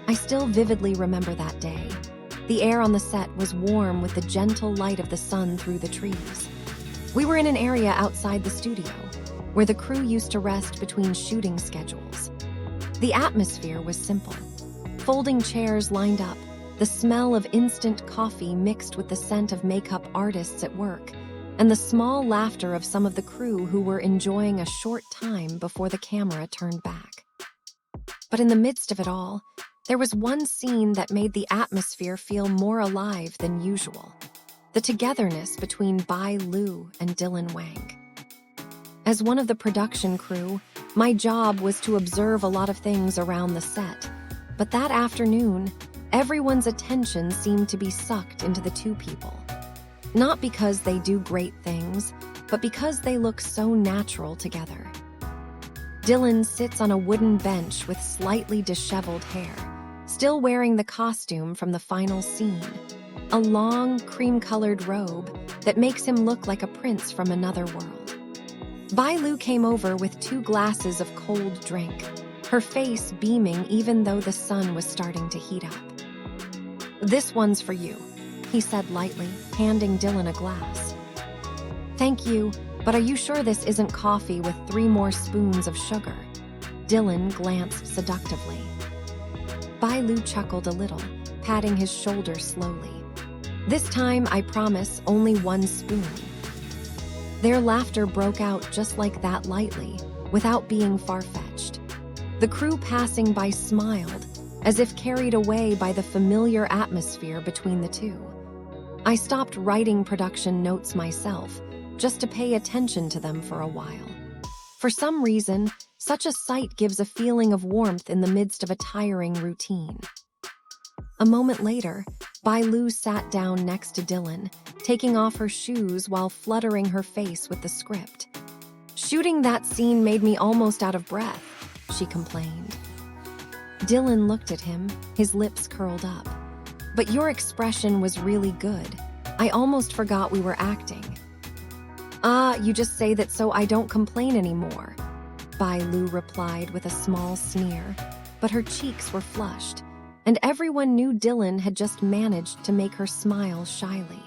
I still vividly remember that day. The air on the set was warm with the gentle light of the sun through the trees. We were in an area outside the studio, where the crew used to rest between shooting schedules. The atmosphere was simple. Folding chairs lined up, the smell of instant coffee mixed with the scent of makeup artists at work, and the small laughter of some of the crew who were enjoying a short time before the camera turned back. But in the midst of it all, there was one scene that made the atmosphere feel more alive than usual: the togetherness between Bai Lu and Dylan Wang. As one of the production crew, my job was to observe a lot of things around the set. But that afternoon, everyone's attention seemed to be sucked into the two people. Not because they do great things, but because they look so natural together. Dylan sits on a wooden bench with slightly disheveled hair, still wearing the costume from the final scene, a long, cream-colored robe that makes him look like a prince from another world. Bai Lu came over with 2 glasses of cold drink, her face beaming even though the sun was starting to heat up. "This one's for you," he said lightly, handing Dylan a glass. "Thank you, but are you sure this isn't coffee with 3 more spoons of sugar?" Dylan glanced seductively. Bai Lu chuckled a little, patting his shoulder slowly. "This time, I promise, only 1 spoon." Their laughter broke out just like that, lightly, without being far-fetched. The crew passing by smiled, as if carried away by the familiar atmosphere between the two. I stopped writing production notes myself, just to pay attention to them for a while. For some reason, such a sight gives a feeling of warmth in the midst of a tiring routine. A moment later, Bai Lu sat down next to Dylan, taking off her shoes while fluttering her face with the script. "Shooting that scene made me almost out of breath," she complained. Dylan looked at him, his lips curled up. "But your expression was really good. I almost forgot we were acting." "Ah, you just say that so I don't complain anymore," Bai Lu replied with a small sneer, but her cheeks were flushed, and everyone knew Dylan had just managed to make her smile shyly.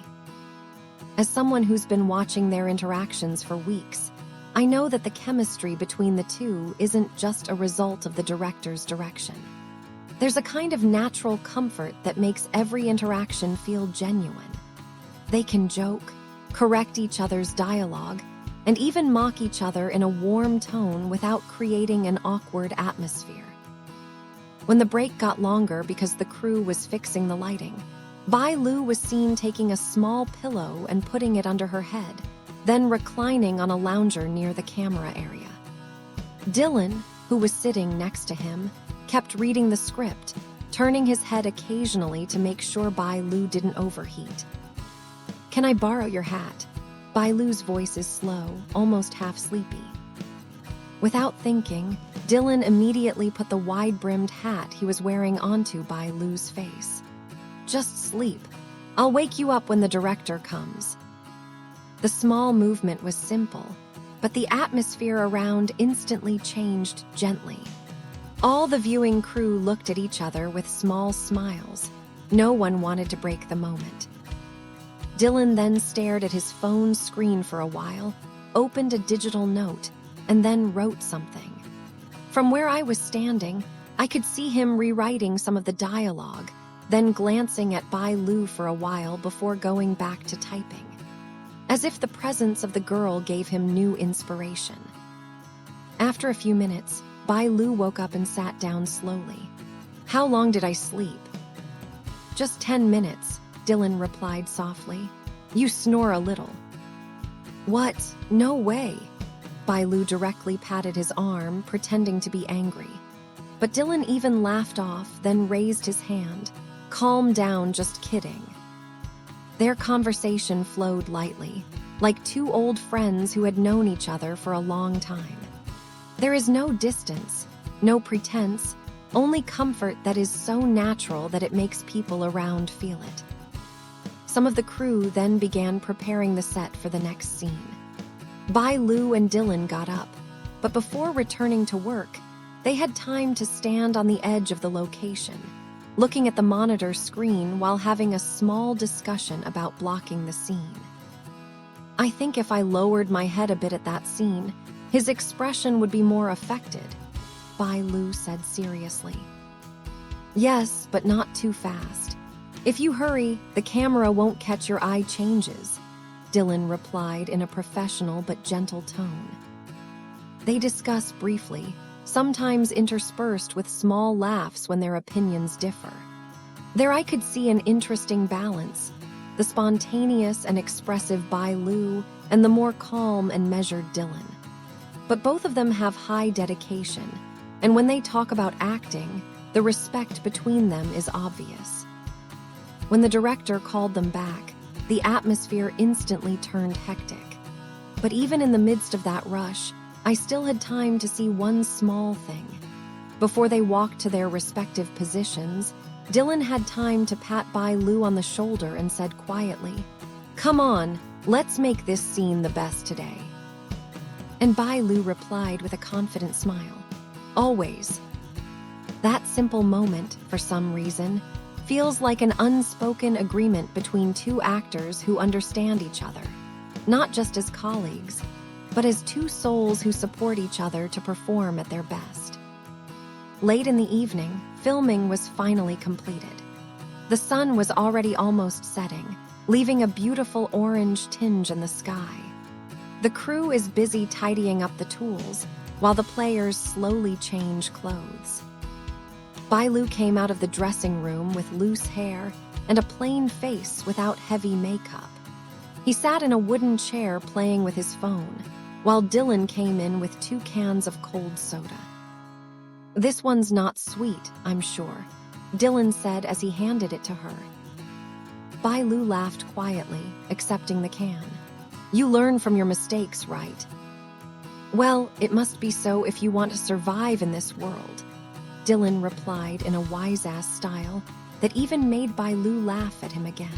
As someone who's been watching their interactions for weeks, I know that the chemistry between the two isn't just a result of the director's direction. There's a kind of natural comfort that makes every interaction feel genuine. They can joke, correct each other's dialogue, and even mock each other in a warm tone without creating an awkward atmosphere. When the break got longer because the crew was fixing the lighting, Bai Lu was seen taking a small pillow and putting it under her head, then reclining on a lounger near the camera area. Dylan, who was sitting next to him, kept reading the script, turning his head occasionally to make sure Bai Lu didn't overheat. "Can I borrow your hat?" Bai Lu's voice is slow, almost half sleepy. Without thinking, Dylan immediately put the wide-brimmed hat he was wearing onto Bai Lu's face. "Just sleep. I'll wake you up when the director comes." The small movement was simple, but the atmosphere around instantly changed gently. All the viewing crew looked at each other with small smiles. No one wanted to break the moment. Dylan then stared at his phone screen for a while, opened a digital note, and then wrote something. From where I was standing, I could see him rewriting some of the dialogue, then glancing at Bai Lu for a while before going back to typing. As if the presence of the girl gave him new inspiration. After a few minutes, Bai Lu woke up and sat down slowly. "How long did I sleep?" "Just 10 minutes, Dylan replied softly. "You snore a little." "What? No way." Bai Lu directly patted his arm, pretending to be angry. But Dylan even laughed off, then raised his hand. "Calm down, just kidding." Their conversation flowed lightly, like 2 old friends who had known each other for a long time. There is no distance, no pretense, only comfort that is so natural that it makes people around feel it. Some of the crew then began preparing the set for the next scene. Bai Lu and Dylan got up, but before returning to work, they had time to stand on the edge of the location, looking at the monitor screen while having a small discussion about blocking the scene. I think if I lowered my head a bit at that scene, his expression would be more affected, Bai Lu said seriously. Yes, but not too fast. If you hurry, the camera won't catch your eye changes, Dylan replied in a professional but gentle tone. They discuss briefly, sometimes interspersed with small laughs when their opinions differ. There I could see an interesting balance, the spontaneous and expressive Bai Lu and the more calm and measured Dylan. But both of them have high dedication, and when they talk about acting, the respect between them is obvious. When the director called them back, the atmosphere instantly turned hectic. But even in the midst of that rush, I still had time to see one small thing. Before they walked to their respective positions, Dylan had time to pat Bai Lu on the shoulder and said quietly, "Come on, let's make this scene the best today." And Bai Lu replied with a confident smile, "Always." That simple moment, for some reason, feels like an unspoken agreement between two actors who understand each other, not just as colleagues, but as two souls who support each other to perform at their best. Late in the evening, filming was finally completed. The sun was already almost setting, leaving a beautiful orange tinge in the sky. The crew is busy tidying up the tools, while the players slowly change clothes. Bai Lu came out of the dressing room with loose hair and a plain face without heavy makeup. He sat in a wooden chair playing with his phone, while Dylan came in with 2 cans of cold soda. "This one's not sweet, I'm sure," Dylan said as he handed it to her. Bai Lu laughed quietly, accepting the can. "You learn from your mistakes, right?" "Well, it must be so if you want to survive in this world," Dylan replied in a wise-ass style that even made Bai Lu laugh at him again.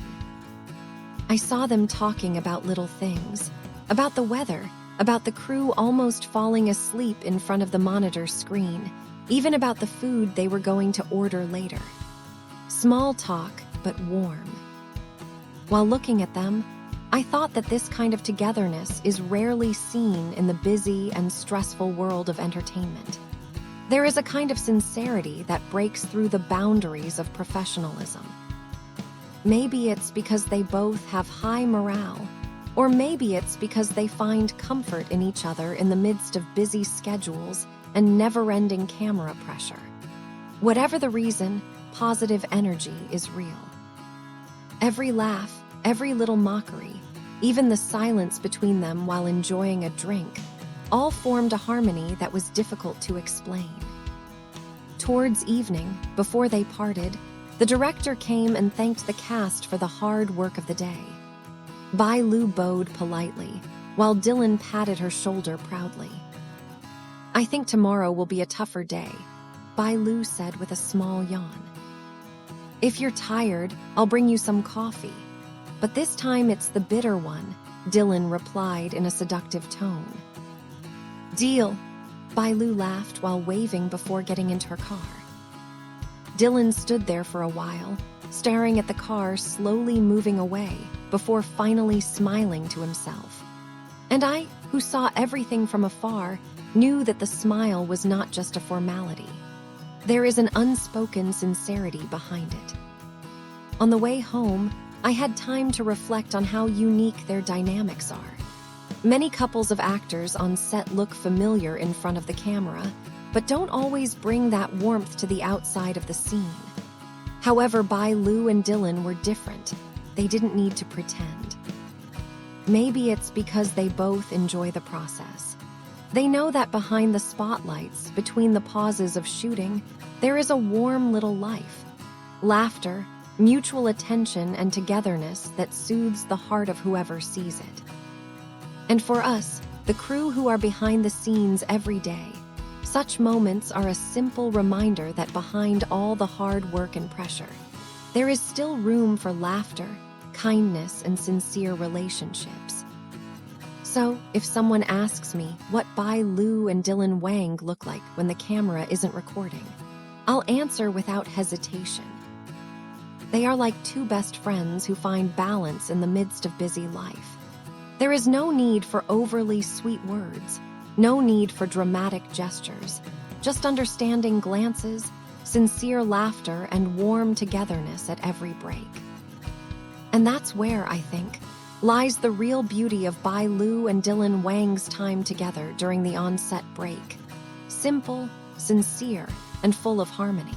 I saw them talking about little things, about the weather, about the crew almost falling asleep in front of the monitor screen, even about the food they were going to order later. Small talk, but warm. While looking at them, I thought that this kind of togetherness is rarely seen in the busy and stressful world of entertainment. There is a kind of sincerity that breaks through the boundaries of professionalism. Maybe it's because they both have high morale, or maybe it's because they find comfort in each other in the midst of busy schedules and never-ending camera pressure. Whatever the reason, positive energy is real. Every laugh, every little mockery, even the silence between them while enjoying a drink, all formed a harmony that was difficult to explain. Towards evening, before they parted, the director came and thanked the cast for the hard work of the day. Bai Lu bowed politely, while Dylan patted her shoulder proudly. "I think tomorrow will be a tougher day," Bai Lu said with a small yawn. "If you're tired, I'll bring you some coffee. But this time it's the bitter one," Dylan replied in a seductive tone. "Deal," Bai Lu laughed while waving before getting into her car. Dylan stood there for a while, staring at the car slowly moving away before finally smiling to himself. And I, who saw everything from afar, knew that the smile was not just a formality. There is an unspoken sincerity behind it. On the way home, I had time to reflect on how unique their dynamics are. Many couples of actors on set look familiar in front of the camera, but don't always bring that warmth to the outside of the scene. However, Bai Lu and Dylan were different. They didn't need to pretend. Maybe it's because they both enjoy the process. They know that behind the spotlights, between the pauses of shooting, there is a warm little life. Laughter, mutual attention, and togetherness that soothes the heart of whoever sees it. And for us, the crew who are behind the scenes every day, such moments are a simple reminder that behind all the hard work and pressure, there is still room for laughter, kindness, and sincere relationships. So, if someone asks me what Bai Lu and Wang look like when the camera isn't recording, I'll answer without hesitation. They are like two best friends who find balance in the midst of busy life. There is no need for overly sweet words, no need for dramatic gestures, just understanding glances, sincere laughter, and warm togetherness at every break. And that's where, I think, lies the real beauty of Bai Lu and Dylan Wang's time together during the on-set break. Simple, sincere, and full of harmony.